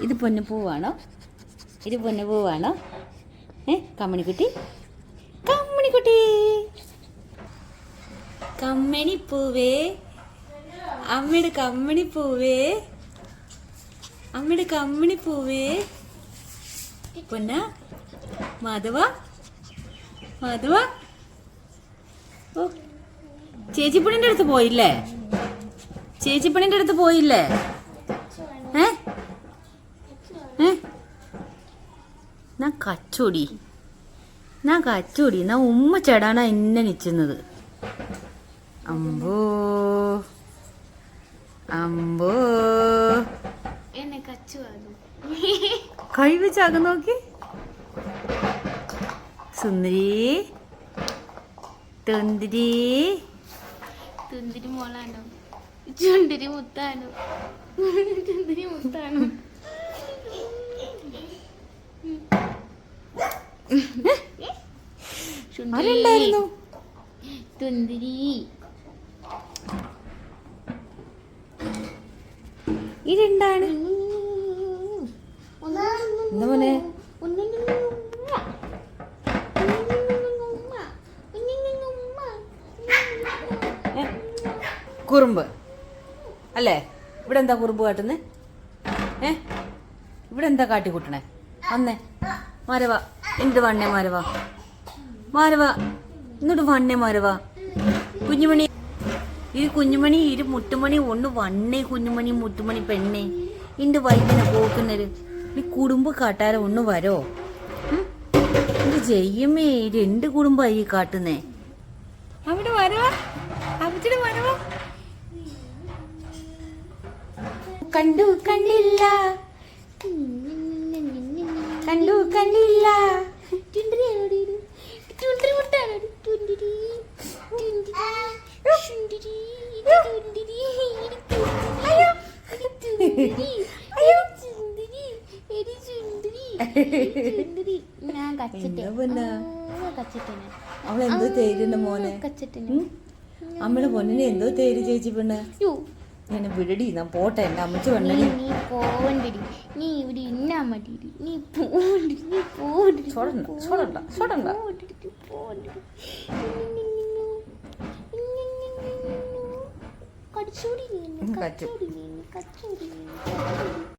ഇത് പൊന്നപ്പൂവാണോ? ഇത് പൊന്നപ്പൂവാണോ? കമ്മണിക്കുട്ടി, കമ്മണിക്കുട്ടി, കമ്മണിപ്പൂവേ, അമ്മയുടെ കമ്മണിപ്പൂവേ, അമ്മയുടെ കമ്മണിപ്പൂവേ. പൊന്ന മാധവ, മാധവ. ഓ, ചേച്ചിപ്പണിൻ്റെ അടുത്ത് പോയില്ലേ? ചേച്ചിപ്പണിൻ്റെ അടുത്ത് പോയില്ലേ? ഞാൻ കച്ചോടി ഞാൻ ഉമ്മ ചേടാനാ എന്നെ നിച്ചുന്നത്. അമ്പോ അമ്പോ കൈ വെച്ചാകും നോക്കി. സുന്ദരി തുന്തിരി തുന്തിരി മോളാണോ? ചുണ്ടിരി മുത്താണോ? ചുണ്ടിരി മുത്താണോ? ആരുണ്ടായിരുന്നു? തുന്തിരി ഇതെന്താണ്? എന്താ മോനെ? കുറുമ്പ് അല്ലേ? ഇവിടെ എന്താ കുറുമ്പ് കാട്ടുന്നേ? ഇവിടെ എന്താ കാട്ടിക്കൂട്ടണേ? വന്നേ മാരവാ, എന്ത് വണ്ണേ മാരവാ, മാരവാ, ഇങ്ങോട്ട് വണ്ണേ മാരവാ. കുഞ്ഞുമണി, ഈ കുഞ്ഞുമണി ഇരു മുട്ടുമണി ഒന്ന് വണ്ണേ. കുഞ്ഞുമണി മുട്ടുമണി പെണ്ണേ, ഇന്റെ വൈകിനെ പോക്കുന്നര് ഈ കുടുംബ കാട്ടാര ഒന്ന് വരോ? ഇത് ചെയ്യുമേ, രണ്ട് കുടുംബമായി കാട്ടുന്നേ. അവിടെ വരവാ, അവിടെ വരവാ. കണ്ടു കണ്ടില്ല, കണ്ടു കണ്ടില്ല. അവളെന്തോ തേരുന്ന മോനെ, അമ്മയുടെ പൊന്നിനെ എന്തോ തേര് ചേച്ചി പെണ്ണ്. എന്നെ വിടടി, ഞാൻ പോട്ടെ. എന്റെ അമ്മച്ചു പെണ്ണടി, നീ പോവണ്ടിടി, നീ ഇവിടെ ഇന്നാ മതി, നീ പോവണ്ടി, നീ പോവണ്ടി. ചോടണ്ട ചോടണ്ട ചോടണ്ട. കടിച്ചോടി, കച്ചോടി, കച്ചോടി.